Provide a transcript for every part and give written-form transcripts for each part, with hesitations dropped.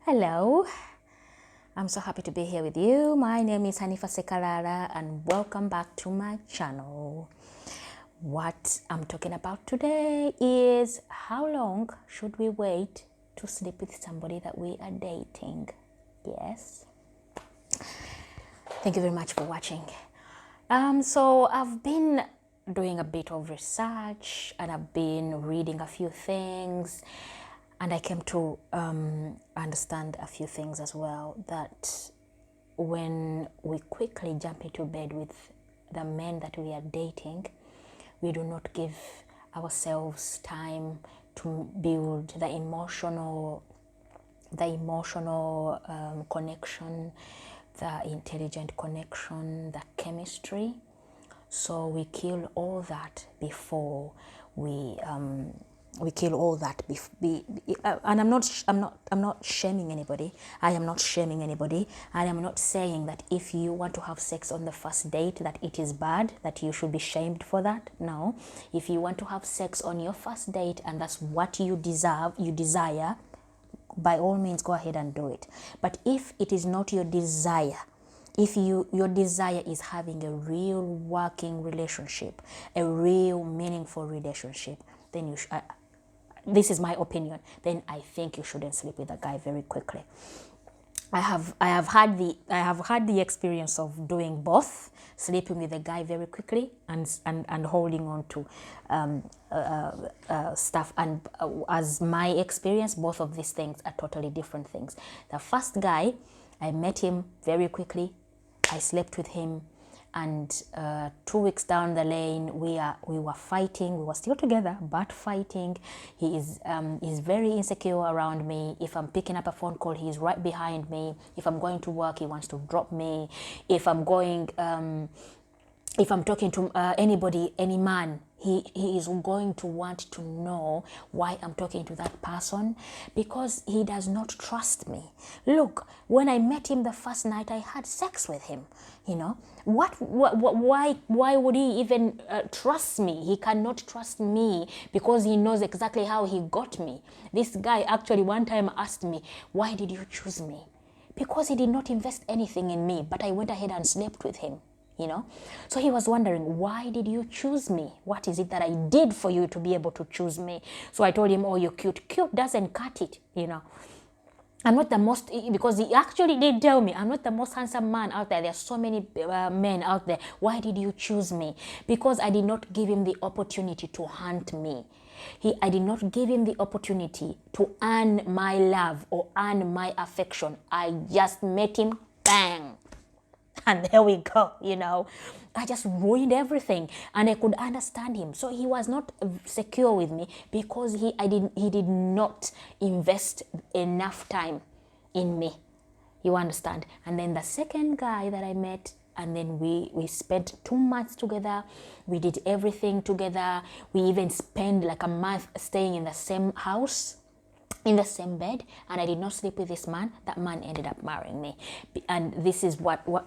Hello, I'm so happy to be here with you. My name is Hanifa Sekarara and welcome back to my channel. What I'm talking about today is how long should we wait to sleep with somebody that we are dating? Yes. Thank you very much for watching. So I've been doing a bit of research and I've been reading a few things, and I came to understand a few things as well, that when we quickly jump into bed with the men that we are dating, we do not give ourselves time to build the emotional connection, the intelligent connection, the chemistry. So we kill all that before we kill all that and I'm not shaming anybody. I am not shaming anybody. I am not saying that if you want to have sex on the first date that it is bad, that you should be shamed for that. No. If you want to have sex on your first date and that's what you desire, by all means go ahead and do it. But if it is not your desire, if your desire is having a real working relationship, a real meaningful relationship, then this is my opinion, then I think you shouldn't sleep with a guy very quickly. I have had the experience of doing both, sleeping with a guy very quickly and holding on to stuff. And as my experience, both of these things are totally different things. The first guy, I met him very quickly. I slept with him, and 2 weeks down the lane, we were fighting. We were still together, but fighting. He is very insecure around me. If I'm picking up a phone call, he's right behind me. If I'm going to work, he wants to drop me. If I'm talking to anybody, any man, he is going to want to know why I'm talking to that person, because he does not trust me. Look, when I met him the first night, I had sex with him. You know, why would he even trust me? He cannot trust me because he knows exactly how he got me. This guy actually one time asked me, why did you choose me? Because he did not invest anything in me, but I went ahead and slept with him. You know, so he was wondering, why did you choose me? What is it that I did for you to be able to choose me? So I told him, oh, you're cute. Cute doesn't cut it, you know. I'm not the most, because he actually did tell me, I'm not the most handsome man out there. There are so many men out there. Why did you choose me? Because I did not give him the opportunity to hunt me. I did not give him the opportunity to earn my love or earn my affection. I just met him, bang. And there we go, you know. I just ruined everything, and I could understand him. So he was not secure with me because he did not invest enough time in me. You understand? And then the second guy that I met, and then we spent 2 months together. We did everything together. We even spent like a month staying in the same house, in the same bed, and I did not sleep with this man. That man ended up marrying me, and this is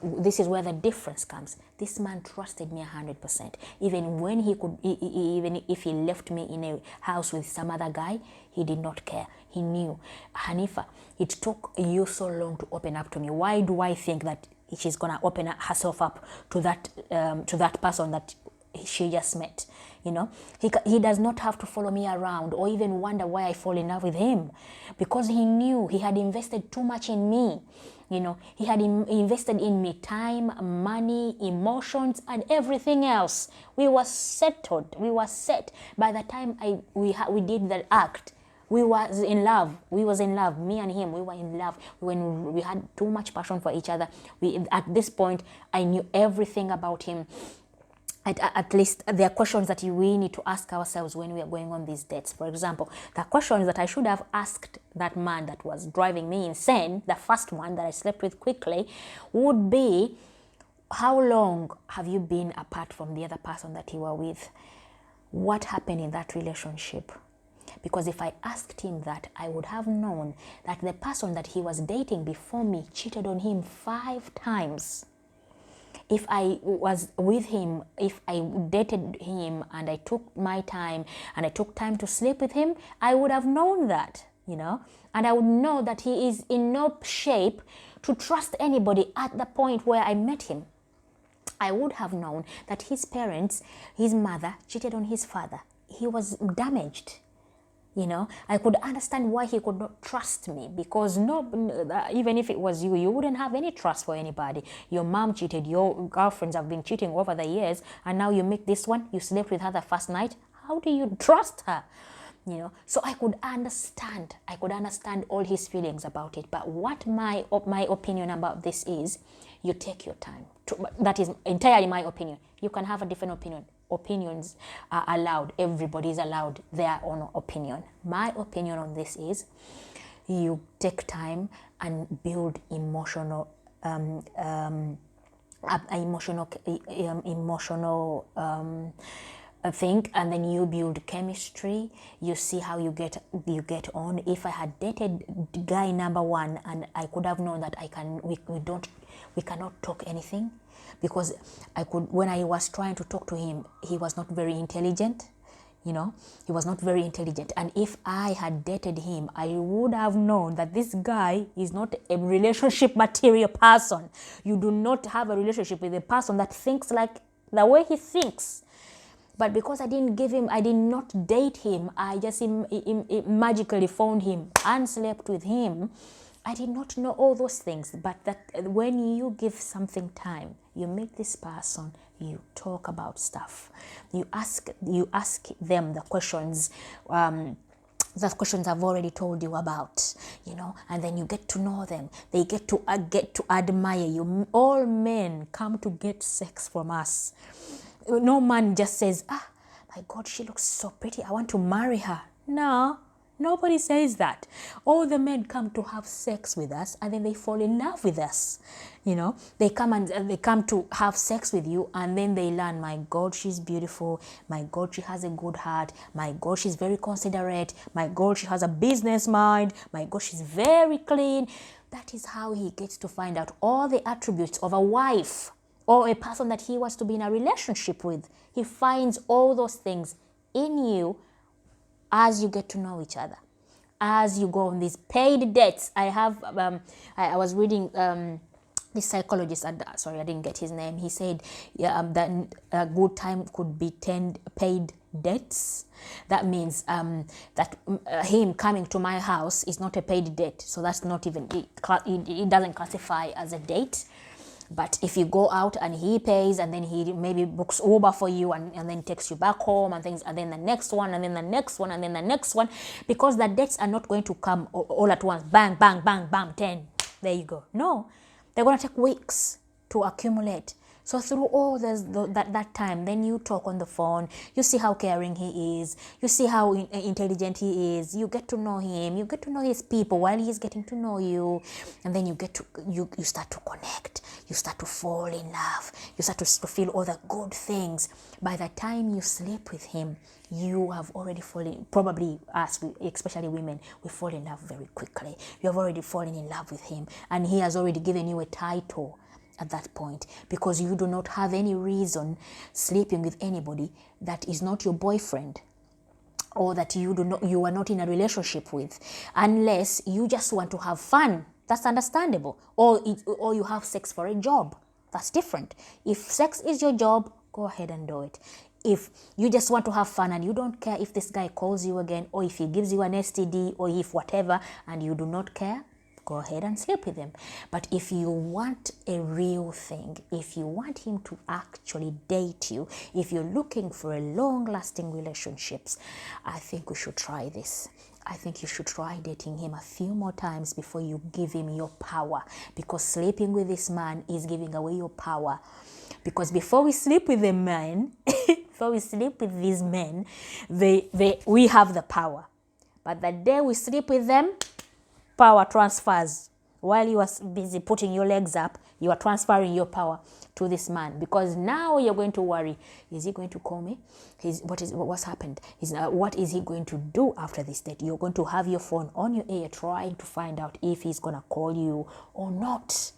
this is where the difference comes. This man trusted me 100%. Even when even if he left me in a house with some other guy, he did not care. He knew, Hanifa, it took you so long to open up to me. Why do I think that she's gonna open herself up to that person that she just met? You know, he does not have to follow me around or even wonder why I fall in love with him, because he knew he had invested too much in me. You know, he had invested in me time, money, emotions, and everything else. We were settled. We were set. By the time we did that act, we was in love. We was in love. Me and him, we were in love. When we had too much passion for each other. At this point, I knew everything about him. At least there are questions that we need to ask ourselves when we are going on these dates. For example, the questions that I should have asked that man that was driving me insane, the first one that I slept with quickly, would be, how long have you been apart from the other person that you were with? What happened in that relationship? Because if I asked him that, I would have known that the person that he was dating before me cheated on him 5 times. If I was with him, if I dated him and I took my time and I took time to sleep with him, I would have known that. and I would know that he is in no shape to trust anybody at the point where I met him. I would have known that his parents, his mother, cheated on his father. He was damaged. I could understand why he could not trust me, because even if it was you, you wouldn't have any trust for anybody. Your mom cheated, your girlfriends have been cheating over the years, and now you meet this one, you slept with her the first night. How do you trust her? So I could understand all his feelings about it. But what my opinion about this is, you take your time. That is entirely my opinion. You can have a different opinion. Opinions are allowed. Everybody is allowed their own opinion. My opinion on this is, you take time and build emotional thing, and then you build chemistry. You see how you get on. If I had dated guy number one, and I could have known that we cannot talk anything, because when I was trying to talk to him, he was not very intelligent. He was not very intelligent. And if I had dated him, I would have known that this guy is not a relationship material person. You do not have a relationship with a person that thinks like the way he thinks. But because I did not date him, I just magically found him and slept with him. I did not know all those things. But that when you give something time, you meet this person, you talk about stuff, you ask them the questions. The questions I've already told you about, and then you get to know them. They get to admire you. All men come to get sex from us. No man just says, my God, she looks so pretty, I want to marry her. No, nobody says that. All the men come to have sex with us, and then they fall in love with us. They come to have sex with you, and then they learn, my God, she's beautiful. My God, she has a good heart. My God, she's very considerate. My God, she has a business mind. My God, she's very clean. That is how he gets to find out all the attributes of a wife, or a person that he wants to be in a relationship with. He finds all those things in you as you get to know each other, as you go on these paid dates. I was reading this psychologist, sorry, I didn't get his name. He said that a good time could be 10 paid dates. That means that him coming to my house is not a paid date. So that's not even, it doesn't classify as a date. But if you go out and he pays, and then he maybe books Uber for you, and then takes you back home and things, and then the next one, and then the next one, and then the next one, because the dates are not going to come all at once. Bang, bang, bang, bang, 10. There you go. No, they're going to take weeks to accumulate. So through all that time, then you talk on the phone, you see how caring he is, you see how intelligent he is, you get to know him, you get to know his people while he's getting to know you, and then you start to connect, you start to fall in love, you start to feel all the good things. By the time you sleep with him, you have already fallen, probably us, especially women, we fall in love very quickly. You have already fallen in love with him, and he has already given you a title at that point, because you do not have any reason sleeping with anybody that is not your boyfriend, or that you are not in a relationship with, unless you just want to have fun. That's understandable. Or you have sex for a job. That's different. If sex is your job, go ahead and do it. If you just want to have fun and you don't care if this guy calls you again, or if he gives you an STD, or if whatever, and you do not care, go ahead and sleep with him. But if you want a real thing, if you want him to actually date you, if you're looking for a long-lasting relationships, I think we should try this. I think you should try dating him a few more times before you give him your power, because sleeping with this man is giving away your power. Because before we sleep with the men, before we sleep with these men, we have the power. But the day we sleep with them, power transfers. While you are busy putting your legs up, you are transferring your power to this man, because now you're going to worry, is he going to call me? What's happened? What is he going to do after this date? You're going to have your phone on your ear trying to find out if he's going to call you or not.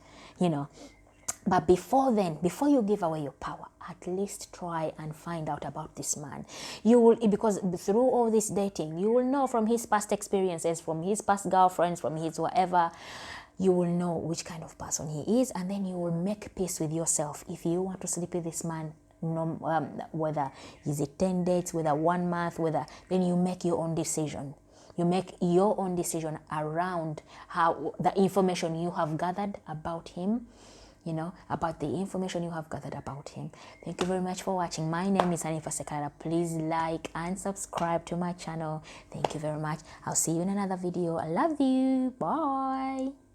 But before then, before you give away your power, at least try and find out about this man. You will, because through all this dating, you will know from his past experiences, from his past girlfriends, from his whatever, you will know which kind of person he is, and then you will make peace with yourself. If you want to sleep with this man, no, whether is it 10 dates, whether 1 month, whether, then you make your own decision. You make your own decision around how the information you have gathered about him, you know, about the information you have gathered about him. Thank you very much for watching. My name is Hanifa Sekala. Please like and subscribe to my channel. Thank you very much. I'll see you in another video. I love you. Bye.